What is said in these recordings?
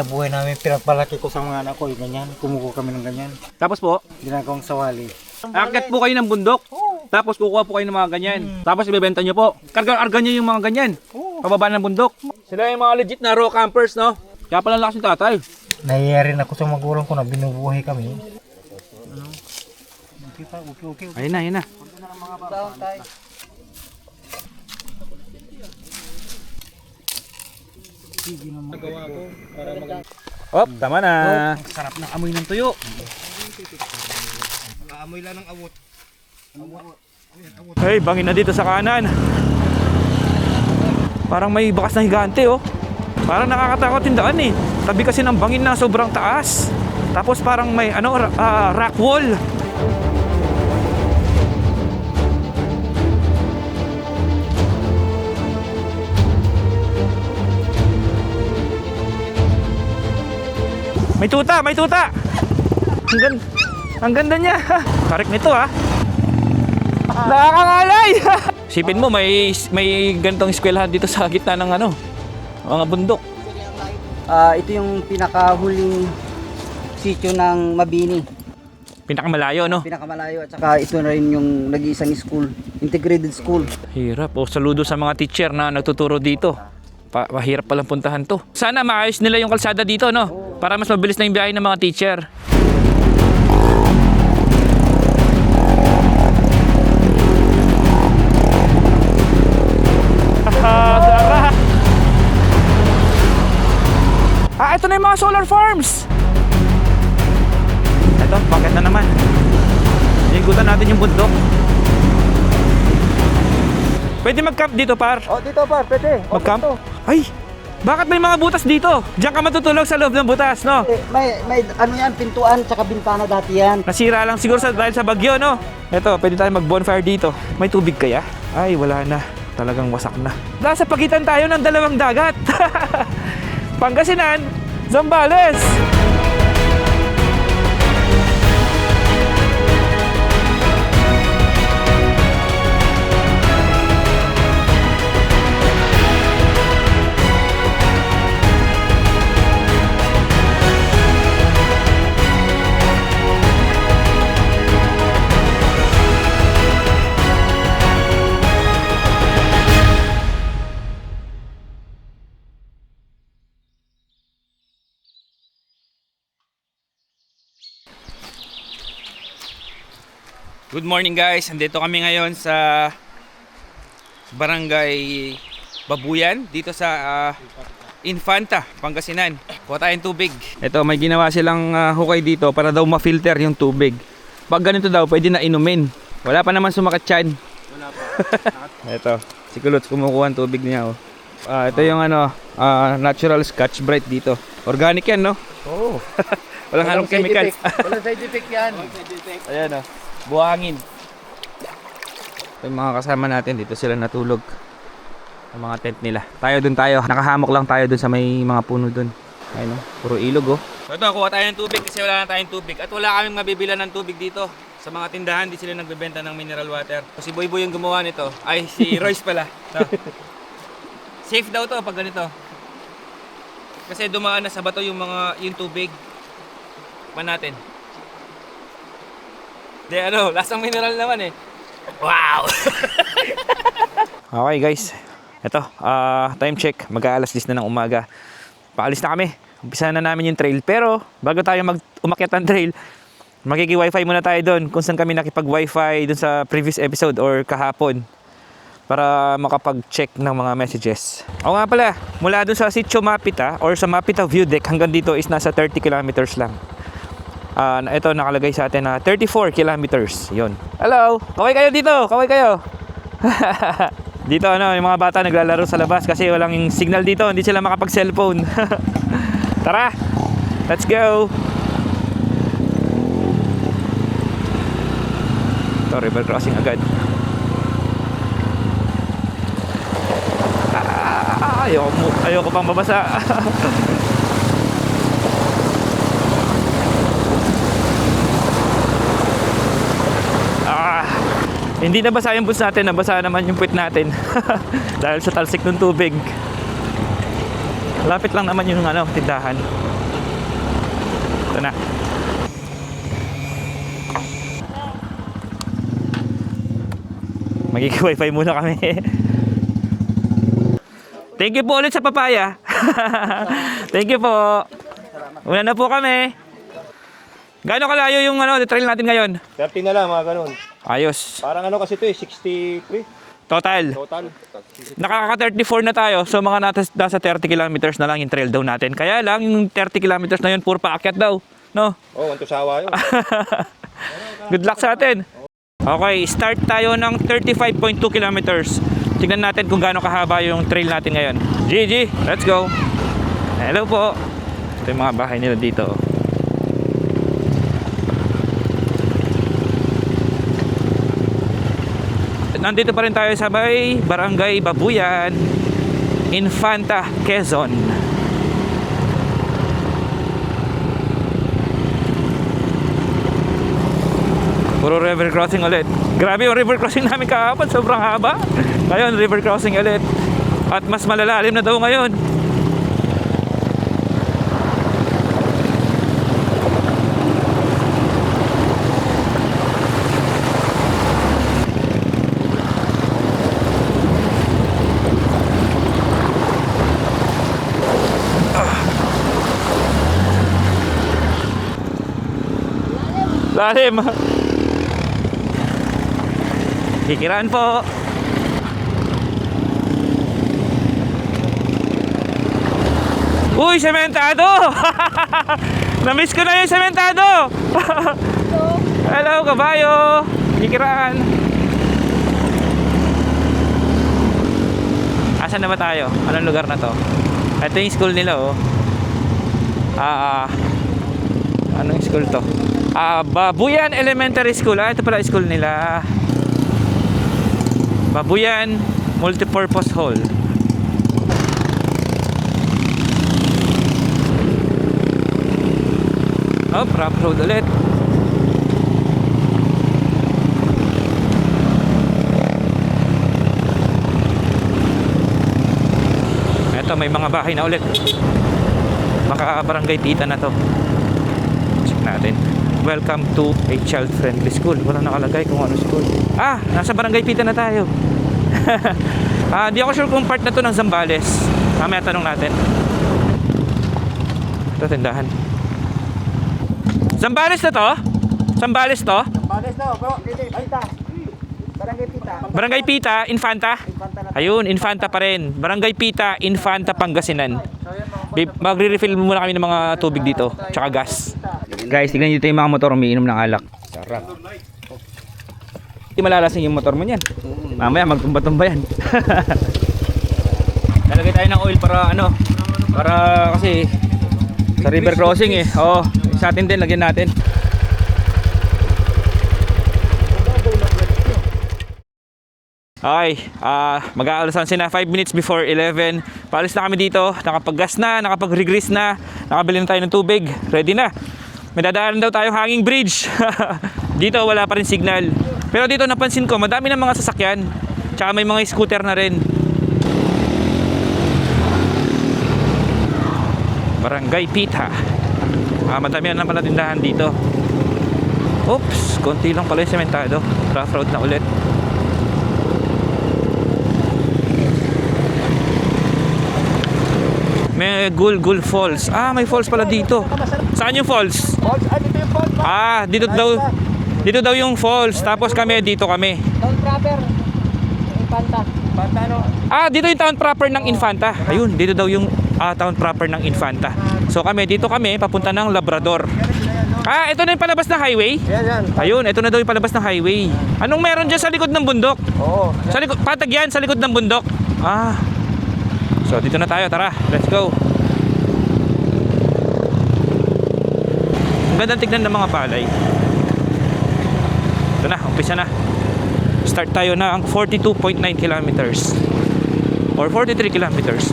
Buhay namin, pinapalaki ko sa mga anak ko, yung ganyan. Kumukuha kami ng ganyan. Tapos po, Ginagawang sawali. aakyat po kayo ng bundok. Tapos kukuha po kayo ng mga ganyan. Tapos ibebenta nyo po. Karga-arga nyo yung mga ganyan. Pababa ng bundok. Sila yung mga legit na raw campers, no? Kaya pala lakas yung tatay. Nahiya rin ako sa magulang ko na binubuhay kami. Okay. Ayun na, ayun na. Op, tama na. Sarap ng amoy ng tuyo. Amoy lang ng awot. Hey, bangin na dito sa kanan. Parang may bakas na higante, oh. Parang nakakatakot yung daan, eh. Tabi kasi ng bangin na sobrang taas. Tapos parang may rock wall. May tuta, may tuta. Ang ganda niya. Tarik nito, ha. Nakakangalay. Sipin mo, may ganitong eskwelahan dito sa gitna ng mga bundok. Ito yung pinakahuling sitio ng Mabini. Pinakamalayo, no? Pinakamalayo at saka ito na rin yung nag-iisang school, integrated school. Hirap. Saludo sa mga teacher na nagtuturo dito. Mahirap palang puntahan to. Sana maayos nila yung kalsada dito, no? Para mas mabilis na yung biyahe ng mga teacher. Ito na yung mga solar farms. Ito, bakit na naman? Ikutan natin yung bundok. Pwede mag-camp dito, par? Dito par, pwede. Mag-camp? Ay, bakit may mga butas dito? Diyan ka matutulog sa loob ng butas, no? May yan, pintuan tsaka bintana dati yan. Nasira lang siguro dahil sa bagyo, no? Ito, pwede tayo mag-bonfire dito. May tubig kaya? Ay, wala na. Talagang wasak na. Nasa pagitan tayo ng dalawang dagat. Pangasinan, Zambales. Good morning guys, andito kami ngayon sa Barangay Babuyan dito sa Infanta, Pangasinan. Kuha tayong tubig. Ito, may ginawa silang hukay dito para daw ma-filter yung tubig. Pag ganito daw, pwede na inumin. Wala pa naman sumakat tiyan. Wala pa. Ito, si Kulots kumukuha ng tubig niya. Oh. Ito yung natural Scotch Brite dito. Organic yan, no? Oo. Walang halong chemical. Walang side effect yan. Ayan, oh. Buhangin. Ito yung mga kasama natin. Dito sila natulog. Ang mga tent nila. Tayo. Nakahamok lang tayo dun sa may mga puno dun. Ayun, puro ilog, oh. So ito, kuha tayo ng tubig kasi wala na tayong tubig. At wala kaming mabibilan ng tubig dito. Sa mga tindahan, di sila nagbebenta ng mineral water. Si Boyboy yung gumawa nito. Ay, si Royce pala. So, safe daw to pag ganito. Kasi dumaan na sa bato yung tubig. Man natin. De lasang mineral naman eh. Wow! Okay guys. Ito, time check. Mag-aalas 10 na ng umaga. Paalis na kami. Umpisa na namin yung trail. Pero bago tayo umakyat ng trail, makiki-wifi muna tayo doon kung saan kami nakipag-wifi doon sa previous episode or kahapon para makapag-check ng mga messages. O nga pala, mula doon sa Sitio Mapita or sa Mapita View Deck hanggang dito is nasa 30 kilometers lang. Ito nakalagay sa atin na 34 kilometers. Yun. Hello! Kaway kayo dito! Kaway kayo! Dito yung mga bata naglalaro sa labas kasi walang signal dito. Hindi sila makapag-cellphone. Tara! Let's go! Ito, river crossing agad. Ayoko pang babasa. Hindi nabasa yung boots natin, nabasa naman yung puwit natin. Dahil sa talsik ng tubig. Lapit lang naman yung ano, tindahan. Ito na. Magki-wifi muna kami. Thank you po ulit sa papaya. Thank you po. Una na po kami. Gaano kalayo yung ano, trail natin ngayon? 30 na lang, mga ganun. Ayos. Parang ano kasi ito eh, 63 Total. total. Nakaka-34 na tayo. So mga nasa 30 kilometers na lang yung trail daw natin. Kaya lang yung 30 kilometers na yun, puro paakyat daw. No? Oh, ang tusawa yun. Good luck sa atin. Okay, start tayo ng 35.2 kilometers. Tingnan natin kung gaano kahaba yung trail natin ngayon. GG, let's go. Hello po. Ito yung mga bahay nila dito. Nandito pa rin tayo sa may Barangay Babuyan, Infanta, Quezon. Puro river crossing ulit. Grabe yung river crossing namin kahapon, sobrang haba. Ngayon, river crossing ulit. At mas malalalim na daw ngayon. Lalim. Kikiraan po. Uy, sementado! Namiss ko na yung sementado! Hello, kabayo! Kikiraan. Asan na ba tayo? Anong lugar na to? Ito yung school nila, oh. Anong school to? Babuyan Elementary School. Ito pala yung school nila. Babuyan Multipurpose Hall. Oh, rough road ulit. Ito, may mga bahay na ulit. Maka-barangay Pita na to. Check natin. Welcome to a child-friendly school. Wala nakalagay kung ano school. Nasa Barangay Pita na tayo. Di ako sure kung part na to ng Zambales. Mamaya tanong natin. Ito, tindahan. Zambales na to? Zambales to? Balis daw, bro. Dito, Pita. Barangay Pita. Barangay Pita, Infanta? Infanta na. Ayun, Infanta pa rin. Barangay Pita, Infanta, Pangasinan. Magre-refill muna kami ng mga tubig dito. Tsaka gas. Guys, tignan dito yung mga motor umiinom ng alak. Sarap. Hindi malalasing yung motor mo niyan. Mamaya magtumba-tumba yan. Nalagay tayo ng oil para ano, para kasi sa river crossing eh. Oo, sa atin din lagyan natin. Okay, mag-aalasan sina 5 minutes before 11. Paalis na kami dito, nakapag-gas na, nakapag-regrease na, nakabili na tayo ng tubig, ready na. May dadaanan daw tayong hanging bridge. Dito wala pa rin signal. Pero dito napansin ko, madami ng mga sasakyan. Tsaka may mga scooter na rin. Barangay Pita. Madami na pala tindahan dito. Oops, konti lang pala yung sementado. Rough road na ulit. May Gulgul Falls. May falls pala dito. Saan yung falls? Dito yung phone. Dito daw yung falls. Tapos dito kami. Town proper. Infanta. Infanta, no? Dito yung town proper ng Infanta. Ayun, dito daw yung town proper ng Infanta. So dito kami, papunta ng Labrador. Ito na yung palabas ng highway? Yan. Ayun, ito na daw yung palabas ng highway. Anong meron dyan sa likod ng bundok? Oo. Sa likod, patag yan, sa likod ng bundok. So dito na tayo, tara, let's go. Ang gandang tignan ng mga palay. Ito na, umpisa na. Start tayo na ang 42.9 kilometers or 43 kilometers.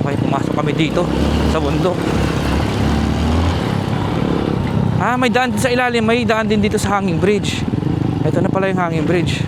Okay, pumasok kami dito sa bundok. May daan din sa ilalim, may daan din dito sa hanging bridge. Ito na pala yung hanging bridge.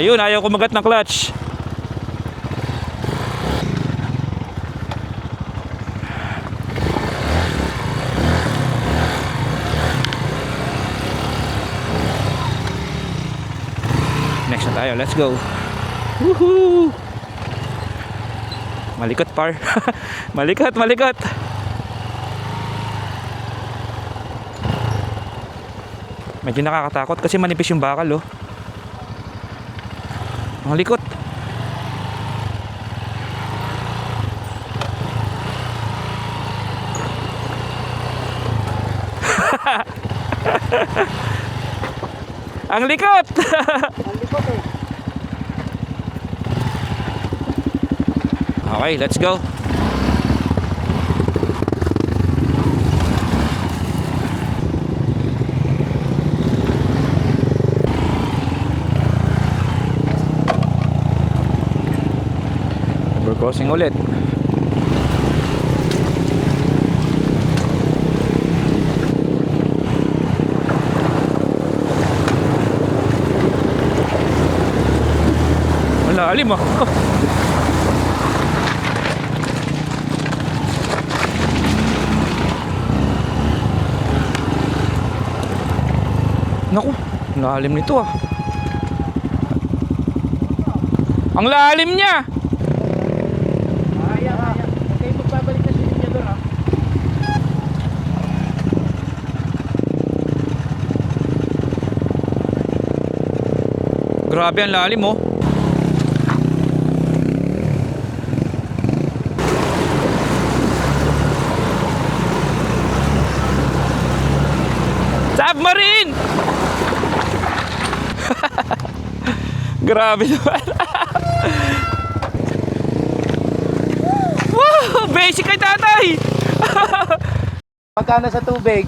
Ayun, ayaw kumagat ng clutch. Next na tayo, let's go. Woohoo! Malikot par. Malikot, malikot. Medyo nakakatakot kasi manipis yung bakal, oh. Malikot. Ang likot. Ang likot eh. Okay, let's go. We're crossing ulit. Wala, alim ah. Naku, lalim nito ah. Ang lalim niya. Okay, magbabalik na siya doon ha. Grabe ang lalim oh. Submarine! Grabe naman. Wow! Basic kay tatay! Pagka nasa tubig,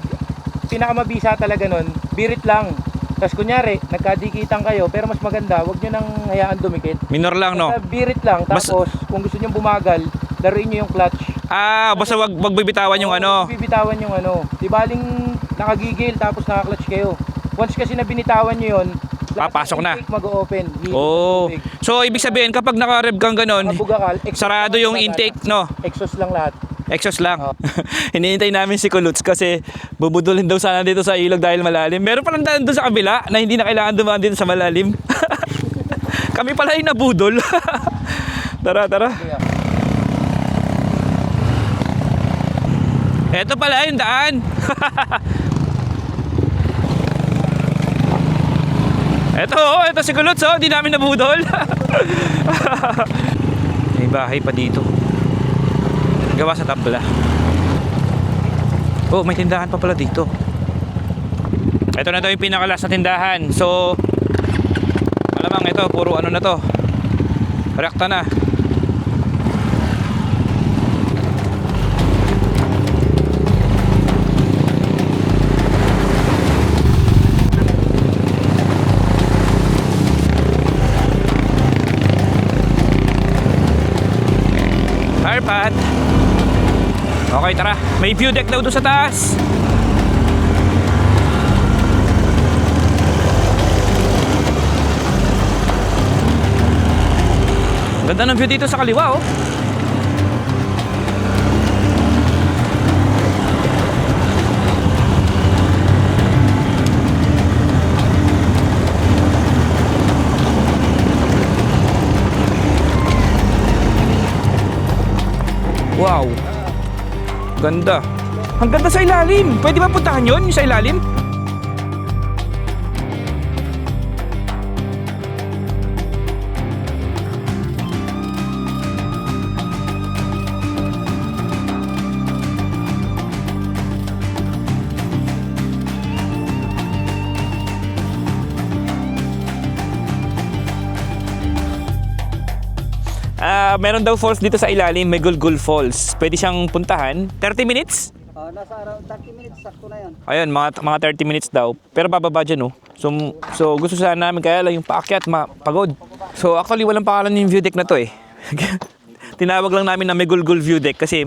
pinakamabisa talaga nun, birit lang. Tapos kunyari, nagkadikitan kayo, pero mas maganda, wag nyo nang hayaan dumikit. Minor lang no? Basta birit lang, Mas- tapos kung gusto nyo bumagal, laruin nyo yung clutch. Ah, basta wag bibitawan yung ano. Bibitawan yung ano. Di baling nakagigil, tapos naka-clutch kayo. Once kasi na binitawan nyo yun, lahat ng Papasok na. intake mag-open. Oh. So ibig sabihin kapag naka-rev kang ganun, Kabugakal, sarado yung intake no? exhaust lang lahat. Exhaust lang. Hinihintay namin si Kuluts kasi bubudulin daw sana dito sa ilog dahil malalim. Meron palang daan doon sa kabila na hindi na kailangan dumaan dito sa malalim. Kami pala yung nabudol. Tara, tara. Eto pala yung daan. Eto si Kuluts oh, hindi namin nabudol. May bahay pa dito. Gawa sa tabla. Oh, may tindahan pa pala dito. Ito na daw yung pinakalas na tindahan. So, malamang ito, puro ano na to. Rekta na. Harpat. Okay, tara. May view deck daw doon sa taas. Ganda ng view dito sa kaliwa, oh. Wow. Ganda. Ang ganda sa ilalim. Pwede ba puntahan yun, yung sa ilalim? Meron daw falls dito sa ilalim, may Gulgul Falls. Pwede siyang puntahan. 30 minutes? Nasa around 30 minutes, sakto na yan. Ayun, mga 30 minutes daw. Pero bababa dyan, oh. So gusto sana namin kaya lang yung paakyat, pagod. So actually, walang pangalan yung view deck na to eh. Tinawag lang namin na may Gulgul View Deck kasi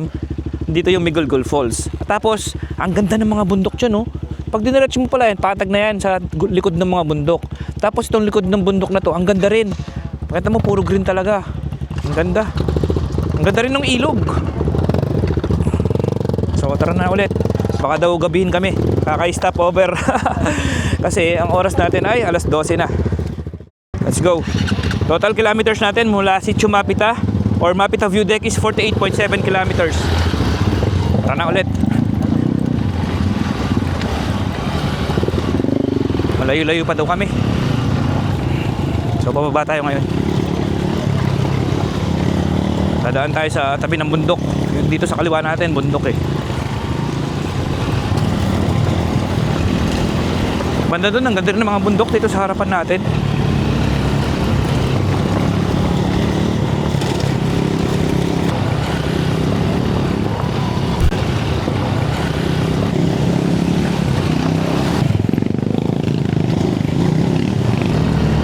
dito yung may Gulgul Falls. At tapos, ang ganda ng mga bundok dyan, oh. Pag diniretso mo pala yan, patag na yan sa likod ng mga bundok. Tapos itong likod ng bundok na to, ang ganda rin. Pakita mo, puro green talaga. Ang ganda. Ang ganda rin ng ilog. So tara na ulit. Baka daw gabihin kami. Kaka-stop over. Kasi ang oras natin ay alas 12 na. Let's go. Total kilometers natin mula Sitio Mapita or Mapita View Deck is 48.7 kilometers. Tara na ulit. Malayo-layo pa daw kami. So bababa tayo ngayon. Dadaan tayo sa tabi ng bundok. Dito sa kaliwa natin, bundok eh. Banda doon, ang ganda rin ng mga bundok dito sa harapan natin.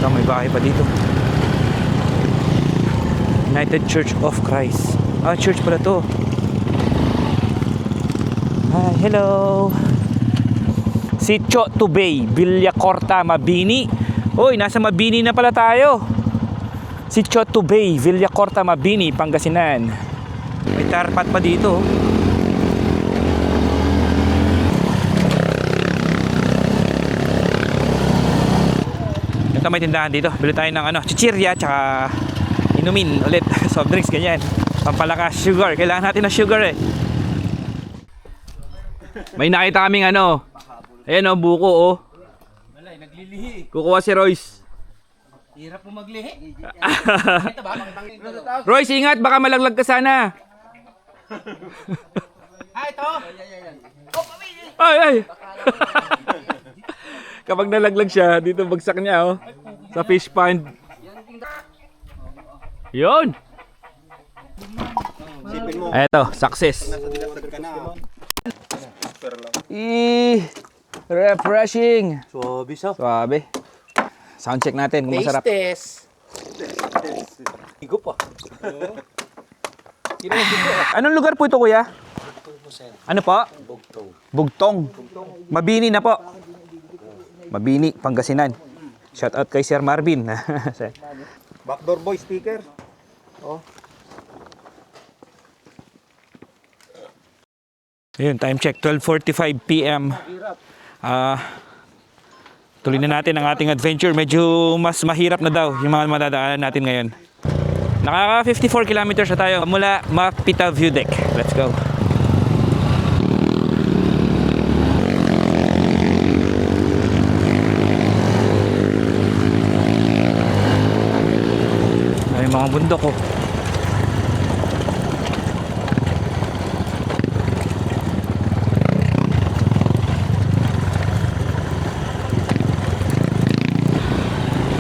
Ito, may bahay pa dito. United Church of Christ. Ah, church pala to. Hi, hello. Sitio Tubay, Villacorta, Mabini. Hoy, nasa Mabini na pala tayo. Sitio Tubay, Villacorta, Mabini, Pangasinan. May tarpat pa dito. Ito may tindahan dito. Bili tayo ng chichirya tsaka inumin ulit. Soft drinks, ganyan. Pampalakas, sugar. Kailangan natin ng sugar eh. May nakita kaming ayan buko oh. Malay, naglilihi. Kukuha si Royce. Hirap mo maglihi. Royce, ingat, baka malaglag ka sana. Ito. Ay, ay. Kapag nalaglag siya, dito bagsak niya oh. Sa fish pond. Yun. Eto, success. Refreshing. Suwabe siya. Suabe. Sound check natin kung masarap. Test. Higo pa. Anong lugar po ito, kuya? Ano po? Bugtong. Mabini na po. Mabini, Pangasinan. Shout out kay Sir Marvin. Backdoor boy sticker. Oh. Ayun, time check, 12:45 PM. Tuloy na natin ang ating adventure. Medyo mas mahirap na daw yung mga madadaanan natin ngayon. Nakaka 54 kilometers na tayo mula Mapita View Deck. Let's go. Ay, mga bundok oh.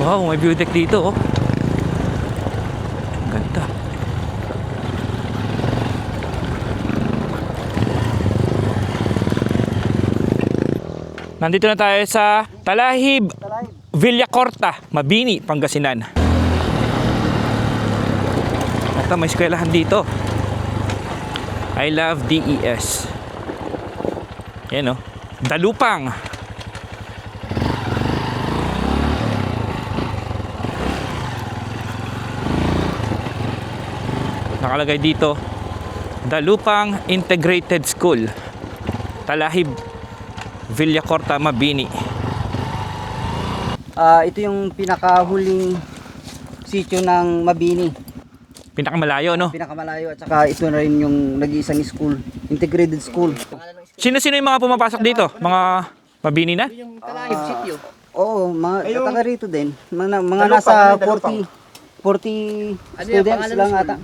Wow, may view deck dito oh. Ganda. Nandito na tayo sa Talahib, Villacorta, Mabini, Pangasinan. Ito, may eskwelahan dito. I love DES. Yan oh. Dalupang. Nakalagay dito, Dalupang Integrated School, Talahib, Villacorta, Mabini. Ito yung pinakahuling sitio ng Mabini. Pinakamalayo, no? Pinakamalayo at saka ito na rin yung nag-iisang school, integrated school. Sino-sino yung mga pumapasok dito? Mga Mabini na? Yung Talahib sitio. Oo, mga taga rito din. Mga nasa 40 students lang ata.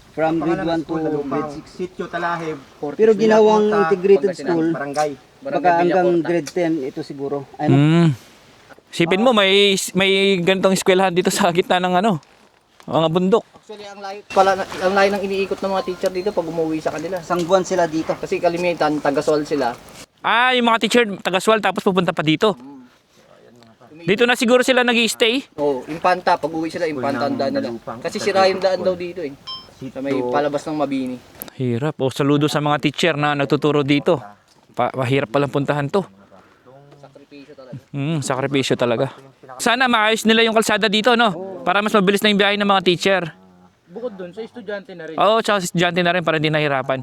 From grade 1 to grade 6. Sitio Talahib. Pero ginawang integrated school, Barangay. baka hanggang grade 10 ito siguro. Sipin mo, may ganitong eskwelahan dito sa gitna ng mga bundok. Actually, ang layo ng iniikot ng mga teacher dito pag umuwi sa kanila. Isang buwan sila dito. Kasi kalimitan, taga-sol sila. Ah, yung mga teacher taga-Sual tapos pupunta pa dito. Dito na siguro sila nag-i-stay. Oo, Impanta. Pag uwi sila, Impanta ang daan nila. Kasi sira yung daan daw dito eh. Sa may palabas ng Mabini. Hirap. O saludo sa mga teacher na nagtuturo dito. Mahirap palang puntahan to. Sakripisyo talaga. Sana maayos nila yung kalsada dito, no? Para mas mabilis na yung biyahe ng mga teacher. Bukod dun, sa estudyante na rin. Oo, tsaka sa estudyante na rin para hindi nahirapan.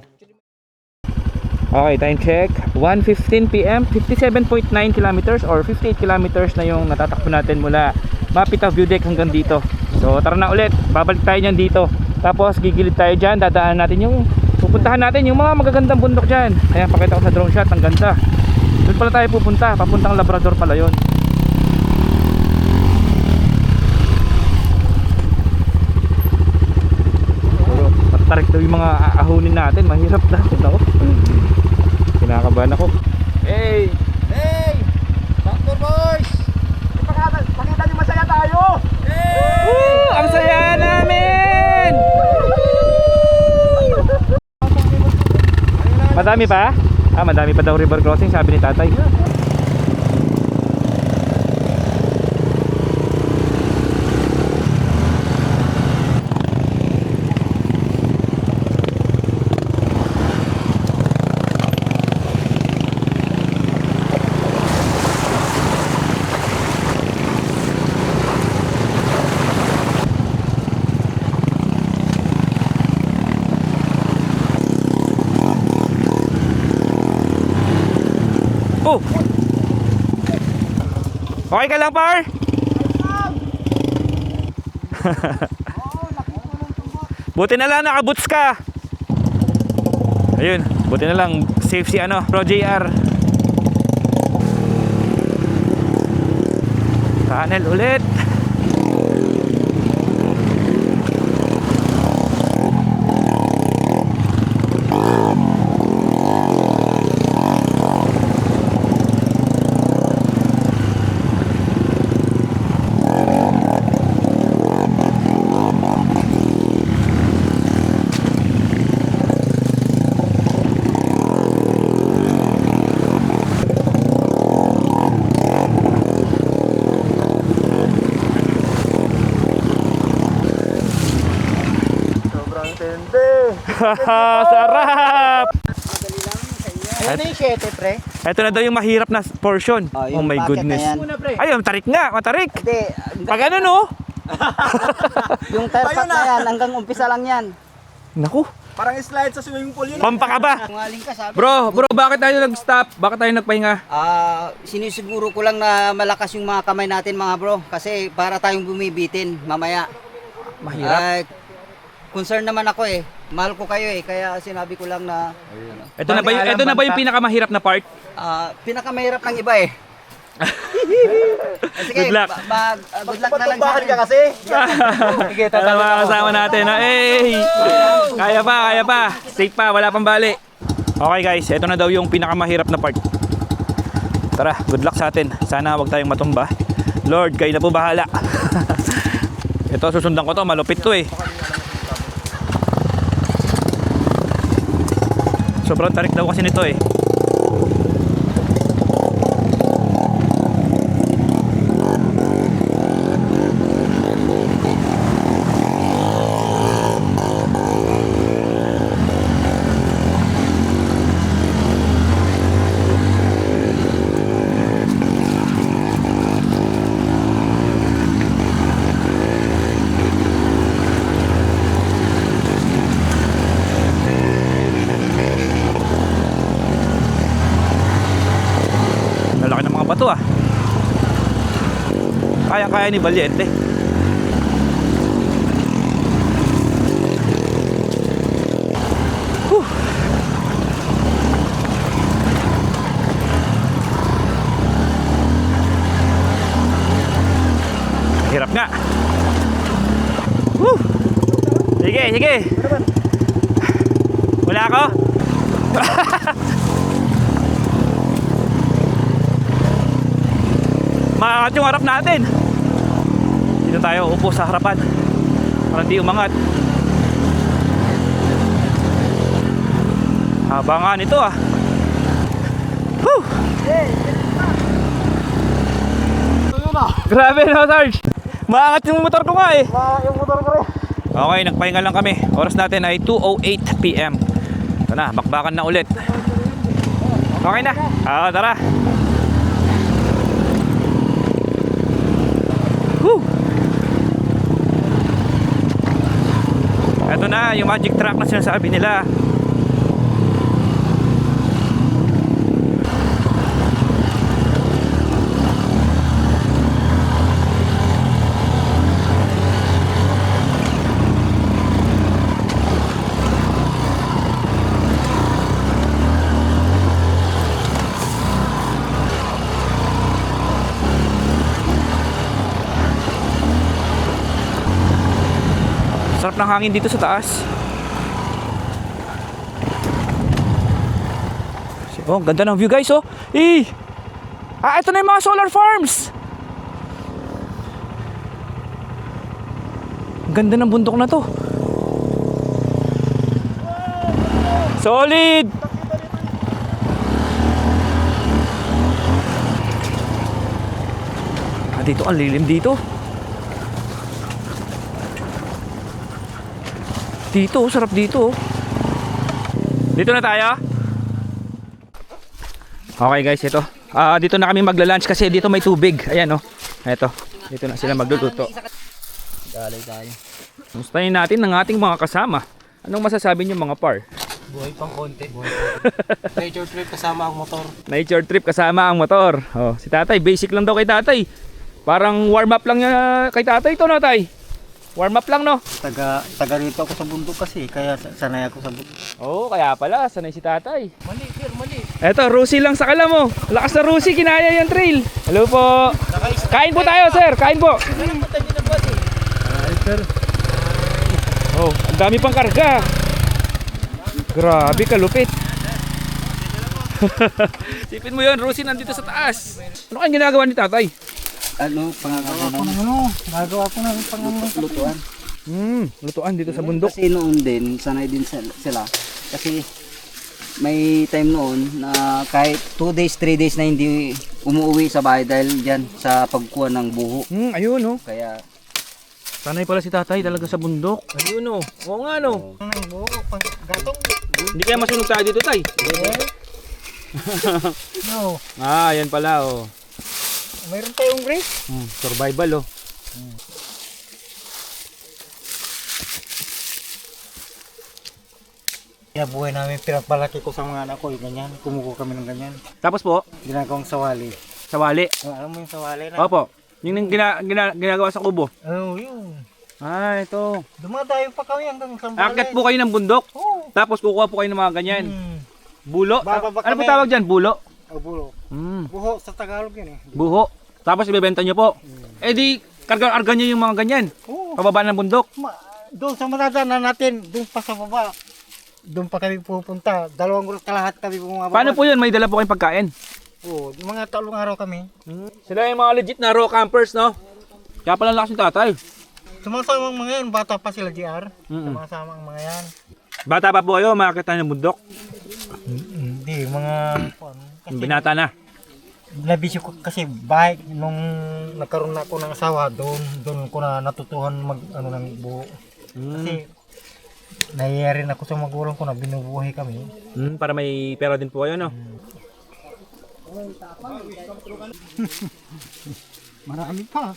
Okay, time check. 1:15 PM, 57.9 kilometers or 58 kilometers na yung natatakbo natin mula Mapita View Deck hanggang dito. So tara na ulit, babalik tayo niyan dito. Tapos gigilid tayo dyan, dadaan natin yung, pupuntahan natin yung mga magagandang bundok dyan. Ayan, pakita ko sa drone shot, ang ganda. Doon pala tayo pupunta, papuntang Labrador pala yun. Tarik daw yung mga aahunin natin, mahirap natin ako. Kinakabahan ako. Hey! Hey! Backdoor boys! Pakita niyo masaya tayo! Hey! Woo! Ang saya namin! Madami pa? Madami pa daw river crossing, sabi ni tatay. Oh! Okay ka lang, par? Buti na lang nakaboots ka. Ayun, buti na lang safe si Pro JR. Tunnel ulit. Sarap! Ayun na yung 7, pre. Ito na daw yung mahirap na portion. Oh, Oh yung my bucket goodness. na yan. Una, pre. Ayun, tarik nga, matarik. Hindi, Pag ano no? yung tire pack na yan, hanggang umpisa lang yan. Naku, Parang slide sa swimming pool yun. pampakaba. Kungaling ka, sabi. Bro, bakit tayo nag-stop? Bakit tayo nagpahinga? Sinisiguro ko lang na malakas yung mga kamay natin, mga bro. Kasi para tayong bumibitin mamaya. Mahirap. Concern naman ako eh. Mahal ko kayo eh. Kaya sinabi ko lang na Ito na ba yung pinakamahirap na part? pinakamahirap ng iba eh. Sige, Good luck. good luck na lang sa akin. ka kasi. Sige, Ano mga kasama natin? Hey! Kaya pa. Safe pa, wala pang bali. Okay guys, ito na daw yung pinakamahirap na part. Tara, good luck sa atin. Sana wag tayong matumba. Lord, kayo na po bahala. Ito, susundan ko to. Malupit to eh. Sobrang tarik daw kasi nito eh. Lalaki ng mga bato ah. Kaya ni Valiente. Whew. Hirap nga. Whew. Sige. Wala ako. Maangat yung harap natin. Dito tayo upo sa harapan para hindi umangat. Habangan ito ah. Whew. Grabe no, Sarge. Maangat yung motor ko nga eh. Yung motor ko rin. Okay, nagpahinga lang kami. Oras natin ay 2:08 PM. Ito na, bakbakan na ulit. Okay na. Tara. yung magic truck na sinasabi nila. Sarap ng hangin dito sa taas. Oh, ganda ng view guys, oh. Ito na yung mga solar farms. Ganda ng bundok na to. Solid. Dito ang lilim dito. Dito, sarap dito. Dito na tayo. Okay guys, ito. Dito na kami magla-lunch kasi dito may tubig. Ayan oh. Ito. Dito na sila magluluto. Dali tayo. Mustahin natin ng ating mga kasama. Anong masasabi niyo mga par? Buhay pang konti. Nature trip kasama ang motor. Nature trip kasama ang motor. Oh, si tatay, basic lang daw kay tatay. Parang warm up lang kay tatay ito no tay? Warm up lang no? Taga rito ako sa bundok kasi, kaya sanay ako sa bundok. Oo, kaya pala, sanay si tatay. Mali, sir, mali. Eto, Rusi lang sa kala mo. Lakas na Rusi, kinaya yung trail. Hello po. Kain po tayo, sir. Kain po. Oh, ang dami pang karga. Grabe, kalupit. Sipin mo yun, Rusi nandito sa taas. Ano kayang ginagawa ni tatay? Nagawa ko ng Lutuan. Lutuan dito sa bundok. Kasi noon din, sanay din sila. Kasi may time noon na kahit 2 days, 3 days na hindi umuwi sa bahay dahil dyan sa pagkuha ng buho. Ayun oh. Kaya Sanay pala si tatay talaga sa bundok. Ayun oh. Oo nga no. Ang buo, pang gatong. Hindi kaya masunog tayo dito tay? No, Ayan pala oh. mayroon tayong break. Survival oh. Kaya buhay namin, pinagpalaki ko sa mga anak ko, yung ganyan. Kumukuha kami ng ganyan. Tapos po, Ginagawang sawali. sawali. Alam mo yung sawali na? Opo. Yung ginagawa sa kubo. Oo, yun. Ito. Dumadayo pa kami hanggang sa balit. Akit po kayo ng bundok. Oo. Tapos kukuha po kayo ng mga ganyan. Bulo. Bababa Ano po kami. tawag dyan? Bulo. O, bulo. Buho sa Tagalog yun eh. Buho. Tapos ibebenta nyo po. Eh di, karga-arga nyo yung mga ganyan. Oo. Pababa ng bundok. Doon sa madadaanan natin, doon pa sa baba. Doon pa kami pupunta. 2 oras kalahat kami bumababa. Paano po yun? May dala po kayong pagkain. Oo, yung mga 3 araw kami. Sila yung mga legit na raw campers, no? Kaya pala lakas yung tatay. Sumasama ang mga yan, bata pa sila GR. Mm-mm. Sumasama ang mga yan. Bata pa po kayo, makakita ng bundok. Hindi, mga... Yung binata na. Nabisyo ko kasi bahay nung nagkaroon na ako ng asawa, doon ko na natutuhan mag ano ng buo. Kasi nahiya rin ako sa magulang ko na binubuhay kami. Para may pera din po kayo, no? Marami pa.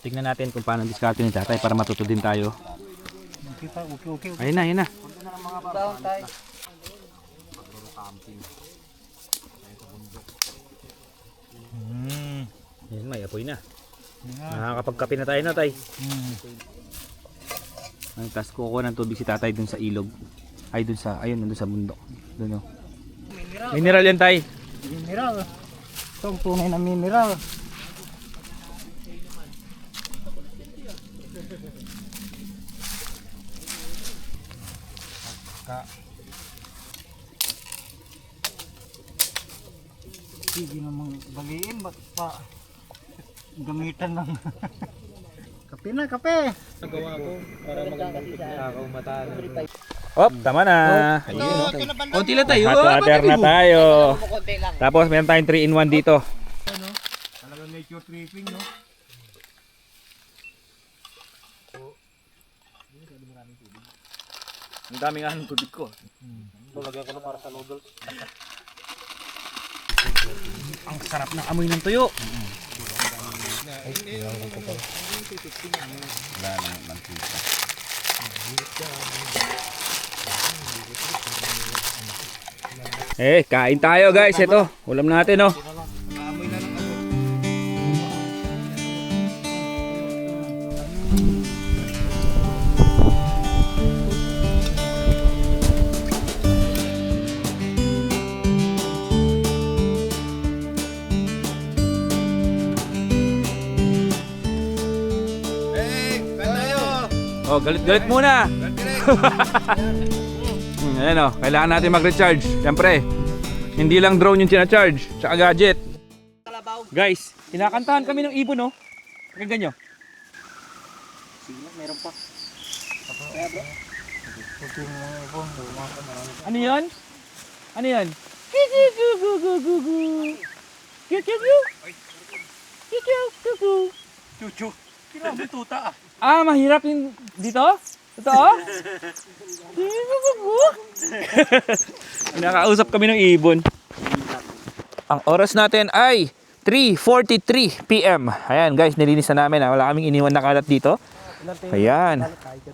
Tignan natin kung paano diskarte ni tatay para matuto din tayo. Okay pa, okay. Ayun na, ayun na. Ayun, may apoy na. Nakakapagkape na tayo na, tay. Tapos kukuha ng tubig si tatay dun sa ilog. Ay, dun sa, ayun, dun sa bundok. Dun, oh. Mineral yan, tay. Mineral. Ito ang tunay na mineral. Sige namang bagiin, ba't pa gamitan ng kape na, kape! Op, tama na. Ayun, oh. Konti lang tayo. Hot water na tayo. Tapos meron tayong 3-in-1 dito. Talagang nature tripping, no? Ang dami nga ng tubig ko. Lagyan ko na para sa noodles. Ang sarap ng amoy ng tuyo. Kain tayo guys. Ito, ulam natin oh. Oh, galit-galit muna. Ayan o, kailangan natin mag-recharge. Siyempre, hindi lang drone yung tina-charge, tsaka gadget. Guys, kinakantahan kami ng ibon, no? Pakinggan nyo. Meron pa. Ano yan? Ano yan? Chuchu. Kinabi tuta ah. Ah, mahirap yung dito? Totoo? Nakakausap kami ng ibon. Ang oras natin ay 3:43 PM. Ayan guys, nilinis na namin. Wala kaming iniwan na kalat dito. Ayan.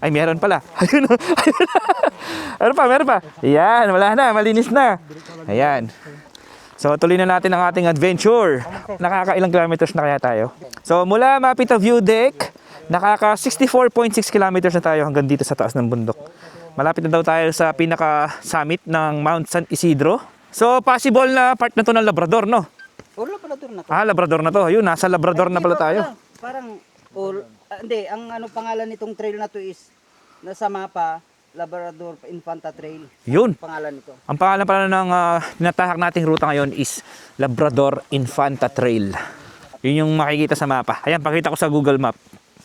Ay, meron pala. Ayun. Meron pa. Ayan, wala na. Malinis na. Ayan. So, tuloy na natin ang ating adventure. Nakakailang kilometers na kaya tayo? So, mula Mapita View Deck, nakaka 64.6 kilometers na tayo hanggang dito sa taas ng bundok. Malapit na daw tayo sa pinaka-summit ng Mount San Isidro. So, possible na part na to ng Labrador, no? O, Labrador na to. Ah, Labrador na to. Ayun, nasa Labrador na pala tayo. Parang, hindi, ang ano pangalan nitong trail na to is, nasa mapa, Labrador Infanta Trail. Yun. Pangalan nito. Ang pangalan pala ng tinatahak nating ruta ngayon is Labrador Infanta Trail. Yun yung makikita sa mapa. Ayan, pakita ko sa Google Map.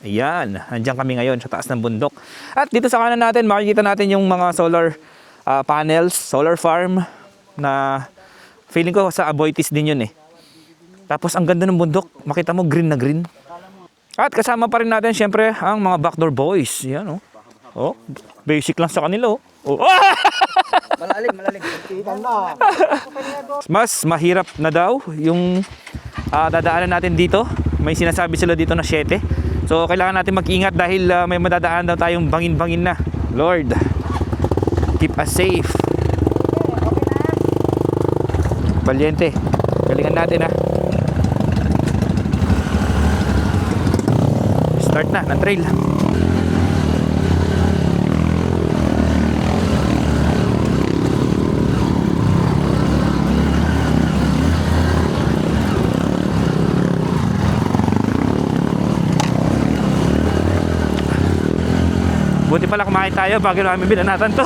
Ayan, nandiyan kami ngayon sa taas ng bundok. At dito sa kanan natin, makikita natin yung mga solar panels, solar farm na feeling ko sa Aboitiz din yun eh. Tapos ang ganda ng bundok, makita mo green na green. At kasama pa rin natin syempre ang mga backdoor boys. Yan oh. Oh, basic lang sa kanila oh. Oh. Malalim. Mas mahirap na daw yung dadaanan natin dito. May sinasabi sila dito na 7. So kailangan natin mag-ingat dahil may madadaan daw tayong bangin-bangin na. Lord, keep us safe. Valiente. Galingan natin ha. Start na ng trail. Buti pala kumain tayo bago namin binanatan to.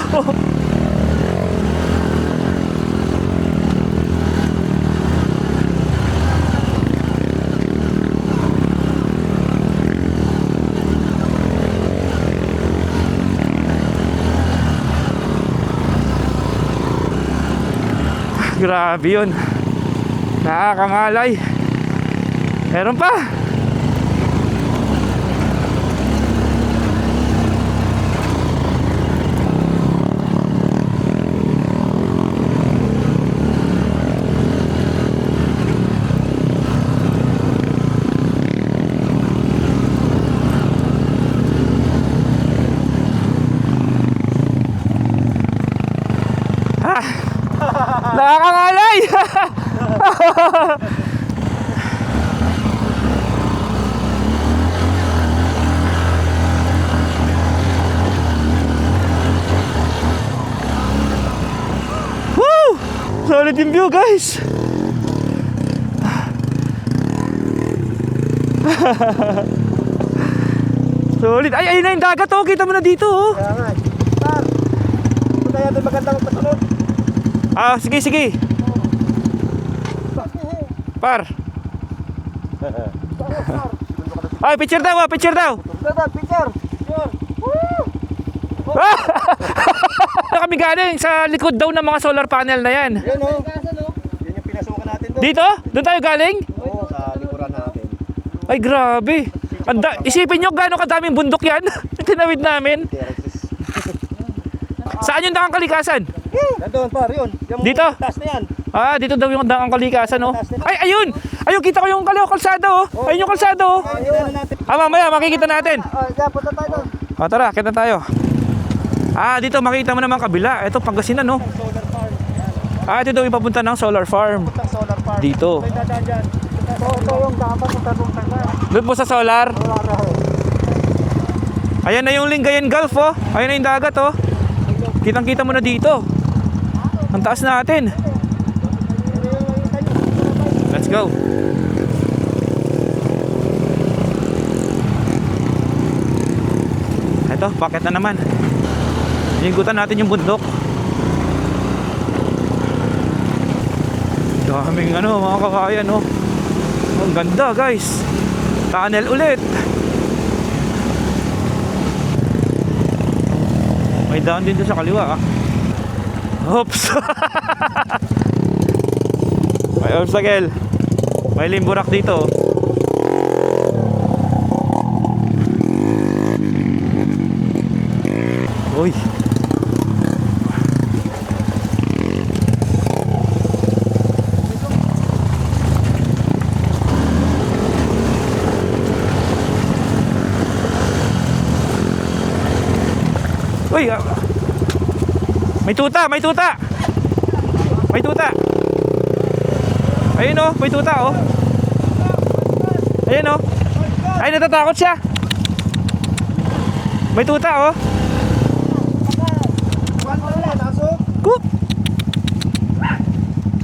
Grabe yun. Nakakangalay. Meron pa. Nakakangalay! Woo! Solid yung view, guys! Solid! Ay, ayun na yung dagat, oh! Kita mo na dito, oh! Kaya nga, par, punta yan doon maganda magpasunod. Ah, sige. Par. Ay, picture daw. Picture! Kami galing sa likod daw ng mga solar panel na yan. Yan o. Yan yung pinasukan natin doon. Dito? Doon tayo galing? Oo, sa likuran natin. Ay, grabe. Isipin nyo gano'ng kadaming bundok yan. Tinawid namin. Saan yung daang kalikasan? Nandun par, yun. Yung Dito? taas na yan. Ah, dito daw yung daang kalikasan, oh. Ay, ayun! Ayun, kita ko yung kalsada, oh. Ayun yung kalsada, oh. Mamaya, makikita natin. Diyan, punta tayo doon. Tara, kita tayo. Ah, dito makita mo naman kabila. Ito, Pangasinan, no? Ah, ito daw yung papunta ng solar farm. Solar farm. Dito. May dadaan dyan. Ito yung dapat punta doon tayo. Doon po sa solar. Ayan na yung Lingayen Gulf, oh. Ayan na yung dagat, oh. Kitang-kita mo na dito. Ang taas natin. Let's go. Ito, packet na naman. Igutan natin yung bundok. Daming mga kakayan, oh. Ang ganda, guys. Tunnel ulit. May daan din doon sa kaliwa, ah. Oops. May obstacle. May limburak dito. Uy. Uy, may tuta, may tuta. May tuta. Ayun, oh, may tuta, oh. Ayun, oh. Ay, natatakot siya. May tuta, oh. Coop.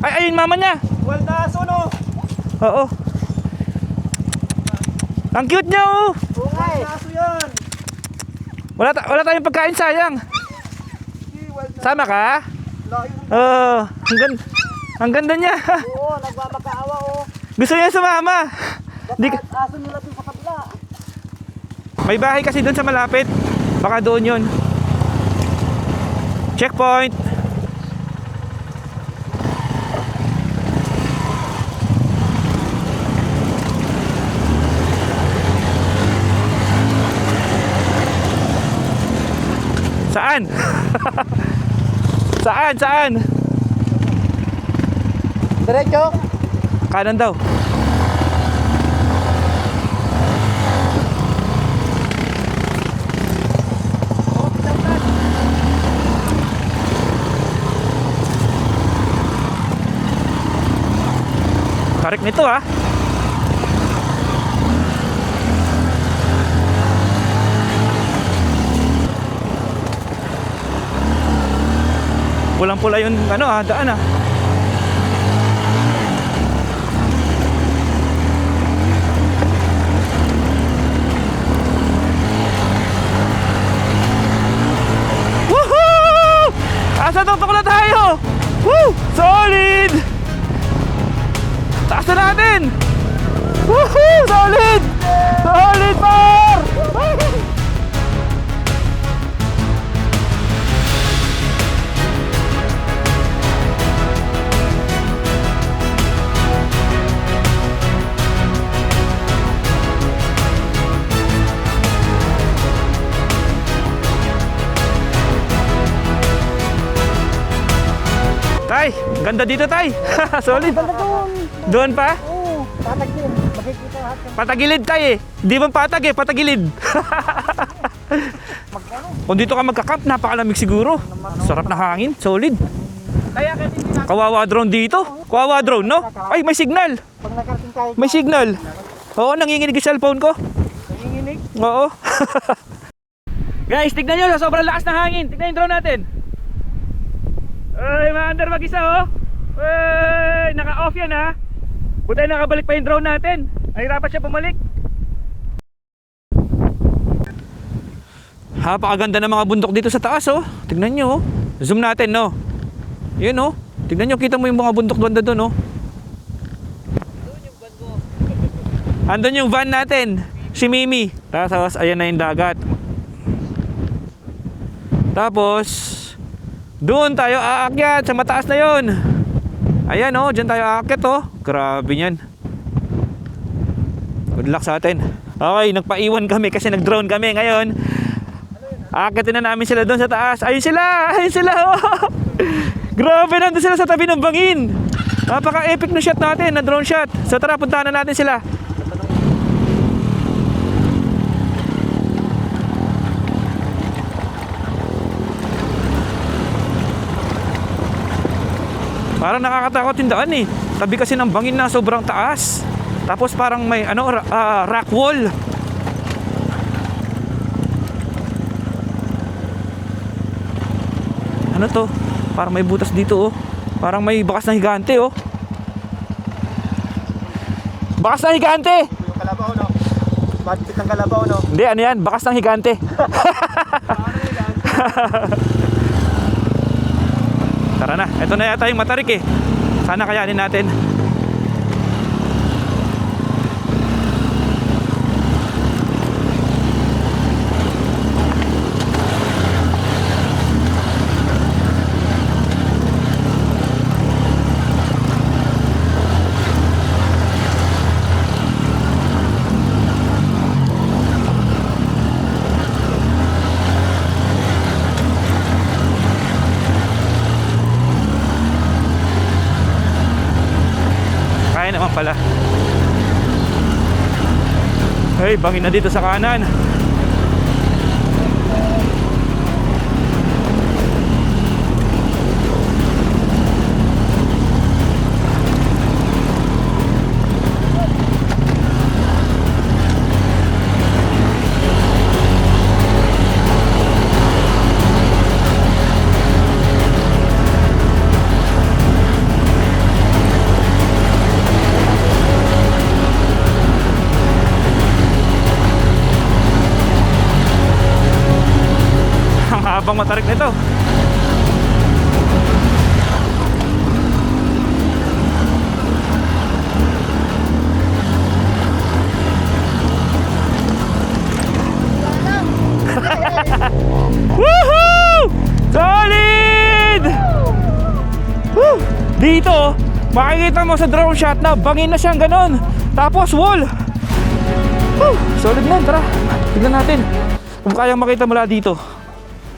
Ay, ayun mama niya. Well, taso, no? Oo. Ang cute niya, oh. Taso yan. Wala tayong pagkain, sayang. Sama ka? Oo. Ang ganda niya. Oo, nagmamakaawa, oh. Gusto niya sumama. Aso nila doon sa kabila. May bahay kasi doon sa malapit. Baka doon yun. Checkpoint. Saan? Saan? Diretso. Kanan daw. Tarik nito, ah. Pulang-pula yung daan, ah. Woohoo! Asa tutok na tayo? Woo! Solid! Taas na natin! Woohoo! Solid! Solid, par! Tay, ganda dito, tay. Solid. Doon pa? Oo, tatag din. Makikita lahat. Patagilid, tay, eh. Di man patag, eh. Patagilid. Kung dito ka magka-camp, napakalamig siguro. Sarap na hangin. Solid. Kawawa drone dito. Kawawa drone, no? Ay, may signal. Pag nakarating tayo, May signal. Oo, nanginginig yung cellphone ko. nanginginig. Oo. Guys, tignan nyo. Sa sobrang lakas ng hangin. Tignan yung drone natin. Ay, maandar mag-isa, oh. Ay, naka-off yan, ha. Buti nakabalik pa yung drone natin. Nahirapan siya bumalik. Napakaganda ng mga bundok dito sa taas, oh. Tignan nyo, oh. Zoom natin, no. Yun, oh. Tignan nyo, kita mo yung mga bundok banda doon, oh. Andun yung van natin, si Mimi. Tapos, ayan na yung dagat. Tapos, doon tayo aakyat sa mataas na yon. Ayan, oh, dyan tayo aakyat, oh. Grabe yan. Good luck sa atin. Okay, nagpaiwan kami kasi nag-drone kami ngayon. Aakatin na namin sila doon sa taas. Ayun sila! Ayun sila! Oh. Grabe, nandun sila sa tabi ng bangin. Napaka-epic na shot natin, na drone shot. So tara, puntahan na natin sila. Parang nakakatakot yung daan eh. Tabi kasi ng bangin na sobrang taas. Tapos parang may rock wall. Ano to? Parang may butas dito oh. Parang may bakas na higante oh. Bakas ng higante! Yung kalabaw, no? Bakit ang kalabaw, no? Hindi, ano yan? Bakas ng higante. Tara na, ito na yata yung matarik eh. Sana kayanin natin. Kaya naman pala. Hey, bangin na dito sa kanan. Ang habang matarik nito. Woohoo! Solid! Woo! Dito, makikita mo sa drone shot na bangin na siyang ganon. Tapos wall. Woo! Solid na, tara. Tignan natin kung kayang makita mula dito.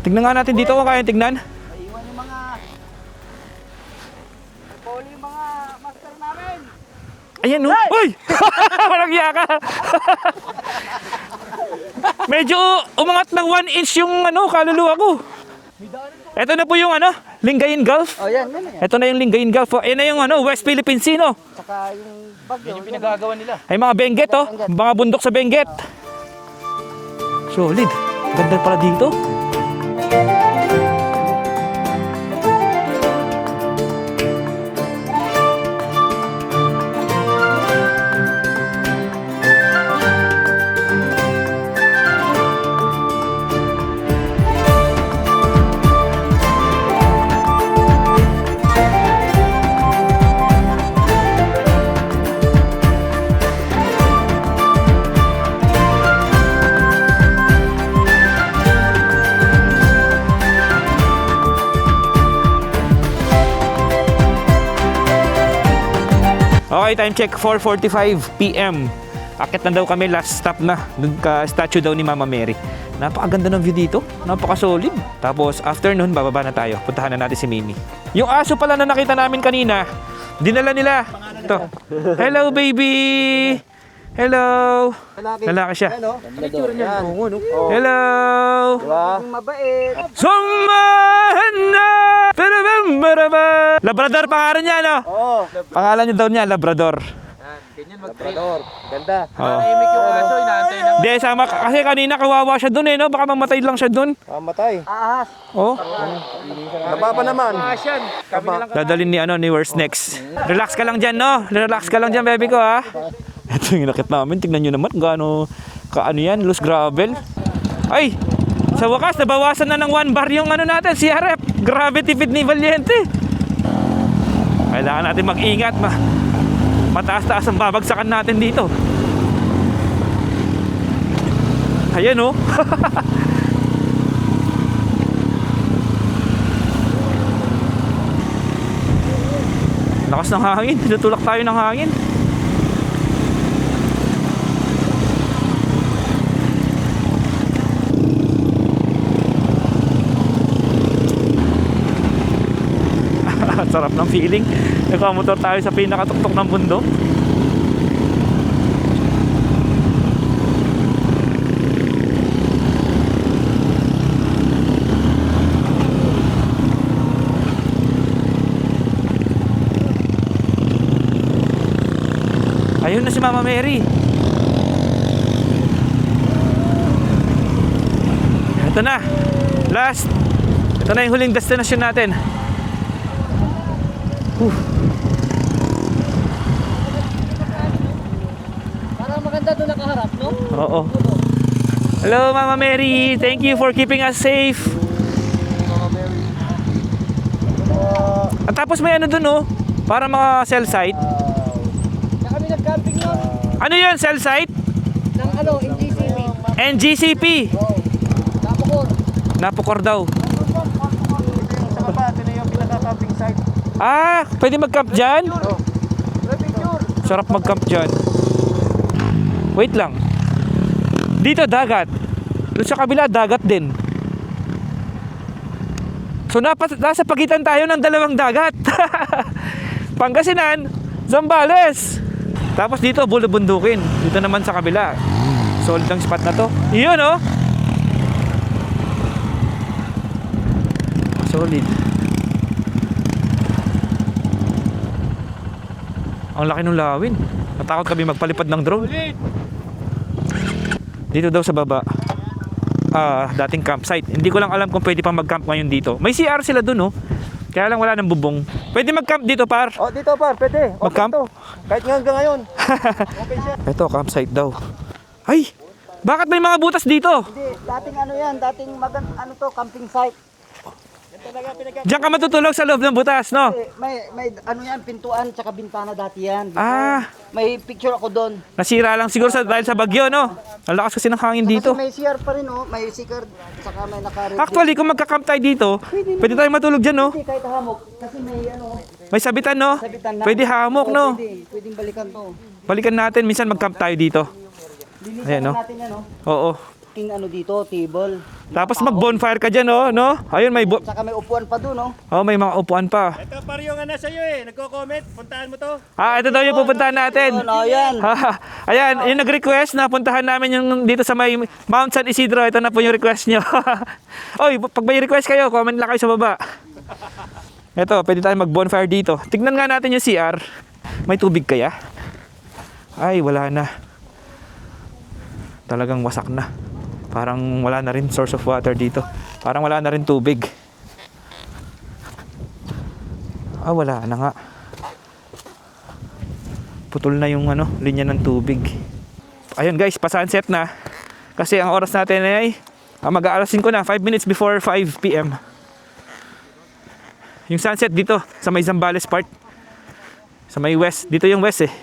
Tignan nga natin dito kung kayang tignan. Iwan yung mga... Poli yung mga master namin. Ayan no. Uy! Walang hiya ka. Medyo umangat ng 1 inch yung kaluluwa ko. Ito na po yung Lingayen Gulf. Oh, yan, yan. Ito na yung Lingayen Gulf. Ayan na yung West Philippine Sea, no? Saka yung bagyo. Yung pinagagawa nila. Ay mga Benguet, oh. Mga bundok sa Benguet. Solid. Ganda pala dito. Okay, time check, 4:45 PM. Akit na daw kami, last stop na. Dun ka statue daw ni Mama Mary. Napakaganda ng view dito, napaka-solid. Tapos after nun, bababa na tayo. Puntahan na natin si Mimi. Yung aso pala na nakita namin kanina, dinala nila. Ito. Hello, baby! Hello! Lalaki siya. Ano? Hello! Ang mabait. Sumahan na! Labrador pangalan niya, no? Oo. Pangalan niya daw niya, Labrador. Labrador. Ganda. Oh. Tahimik yung aso, inaantay ng... Hindi, sama kasi kanina kawawa siya dun no? Baka mamatay lang siya dun. Mamatay. Ahas. Oh, Nababa naman. Asyan, kami na lang. dadalhin ni Worst Next. Relax ka lang dyan, no? Relax ka lang dyan, baby ko, ha? Ito yung inakit namin. Tignan nyo naman gaano yan, loose gravel. Ay, sa wakas, nabawasan na ng 1 bar yung natin, CRF. Gravity feed ni Valiente. Kailangan natin mag-ingat. Mataas-taas ang babagsakan natin dito. Ayan, oh. Lakas ng hangin. Tinutulak tayo ng hangin. sarap ng feeling. Nagmamotor tayo sa pinakatuktok ng bundok. Ayun na si Mama Mary. Ito na. Last. Ito na yung huling destination natin. Parang maganda doon nakaharap, no? Oo. Hello Mama Mary. Thank you for keeping us safe. At tapos may ano dun oh. Para mga cell site. Kami nag-camping yun. Ano yun? Cell site? Ng ano, NGCP. NGCP. Napukor. Napukor daw. Sa baba, ito na yung pinaka-camping site. Ah, pwede mag-camp dyan? Sarap mag-camp dyan. Wait lang. Dito dagat. Doon sa kabila dagat din. So nasa pagitan tayo ng dalawang dagat. Pangasinan, Zambales. Tapos dito bulubundukin. Dito naman sa kabila. Solid ang spot na to. Iyon oh. Solid. Ang laki ng lawin. Natakot kami magpalipad ng drone. Dito daw sa baba. Dating campsite. Hindi ko lang alam kung pwede pang mag-camp ngayon dito. May CR sila dun oh. Kaya lang wala ng bubong. Pwede mag-camp dito par. Oh, dito par, pwede. Okay Mag-camp? to. Kahit nga hanggang ngayon. Okay siya. Ito, campsite daw. Ay! Bakit may mga butas dito? Hindi, dating ano yan, dating ano to, camping site. Diyan ka matutulog sa loob ng butas, no? May ano yan, pintuan tsaka bintana dati yan. Ah, May picture ako doon. nasira lang siguro dahil sa bagyo, no? Ang lakas kasi ng hangin dito. Kasi may CR pa rin oh, may sticker tsaka may naka-red. Actually, kung magka-camp tayo dito, pwede tayo matulog dyan, no? Hindi kahit hamok kasi may ano, May sabitan, no? sabitan lang. Pwede hamok, no? Pwedeng balikan to. Balikan natin, minsan mag-camp tayo dito. Linisan Ayan, no? natin yan oh. Oo. King ano dito, table. Tapos mag-bonfire ka dyan, no? Ayun, may Tsaka may upuan pa doon oh. may mga upuan pa. Ito par yung ano sa'yo eh. Nagko-comment. Puntahan mo to. Ito daw yung pupuntahan natin. Oh, yan. Ayan, yung nag-request na puntahan namin yung dito sa may Mount San Isidro. Ito na po yung request nyo. Oy, pag may request kayo, comment lang kayo sa baba. Ito, pwede tayo mag-bonfire dito. Tignan nga natin yung CR. May tubig kaya? Ay, wala na. Talagang wasak na. Parang wala na rin source of water dito. Parang wala na rin tubig. Wala na nga. Putol na yung linya ng tubig. Ayun guys, pa-sunset na. Kasi ang oras natin ay mag-aalas 5 na, 5 minutes before 5 PM. Yung sunset dito sa may Zambales part. Sa may west, dito yung west eh.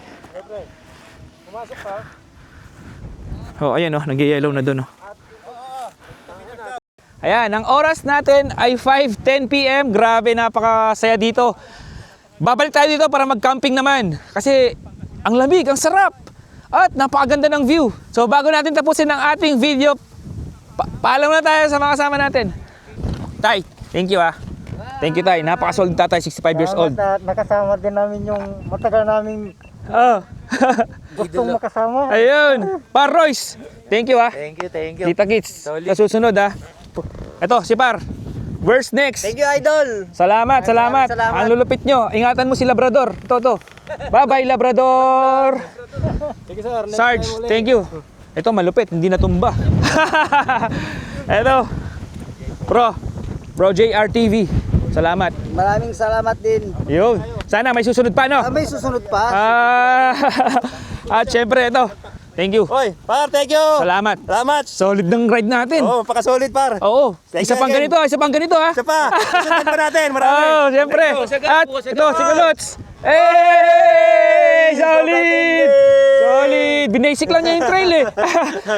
Ayan nag-yellow na doon Ayan, ang oras natin ay 5:10 PM. Grabe, napakasaya dito. Babalik tayo dito para mag-camping naman. Kasi ang lamig, ang sarap. At napakaganda ng view. So bago natin tapusin ang ating video, paalam na tayo sa mga kasama natin. Tay, thank you Thank you Tay, napakasolid tatay, 65 years old. Nakasama din namin yung matagal namin gustong makasama. Ayun, Par Royce. Thank you Thank you. Tita Kits, sa susunod Ito, si Par. Where's next? Thank you, idol. Salamat. Ang lulupit nyo. Ingatan mo si Labrador. Ito. Bye-bye, Labrador. Thank you sir. Sarge, thank you. Ito, malupit. Hindi natumba. Ito. Bro JR TV. Salamat. Maraming salamat din. Yun. Sana may susunod pa, no? May susunod pa. At syempre, ito. Thank you. Oy, par, thank you. Salamat. Solid ng ride natin. Oh, paka-solid par. Oo. Thank Isa you pang again. ganito ha. Isa pa. Susunod pa natin. Marami. Siyempre. At ito, si Kulots. Hey! Solid! Binasic lang niya yung trail eh.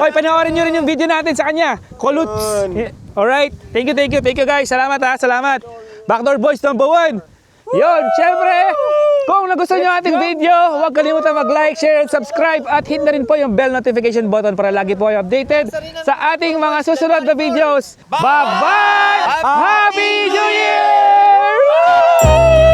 Hoy, panoorin niyo rin yung video natin sa kanya. Kulots. Alright. Thank you guys. Salamat. Backdoor Boys #1. Yun, syempre, kung nagustuhan nyo ating video, huwag kalimutan mag-like, share, and subscribe at hit na rin po yung bell notification button para lagi po kayo updated sa ating mga susunod na videos. Bye-bye! Happy New Year! Woo!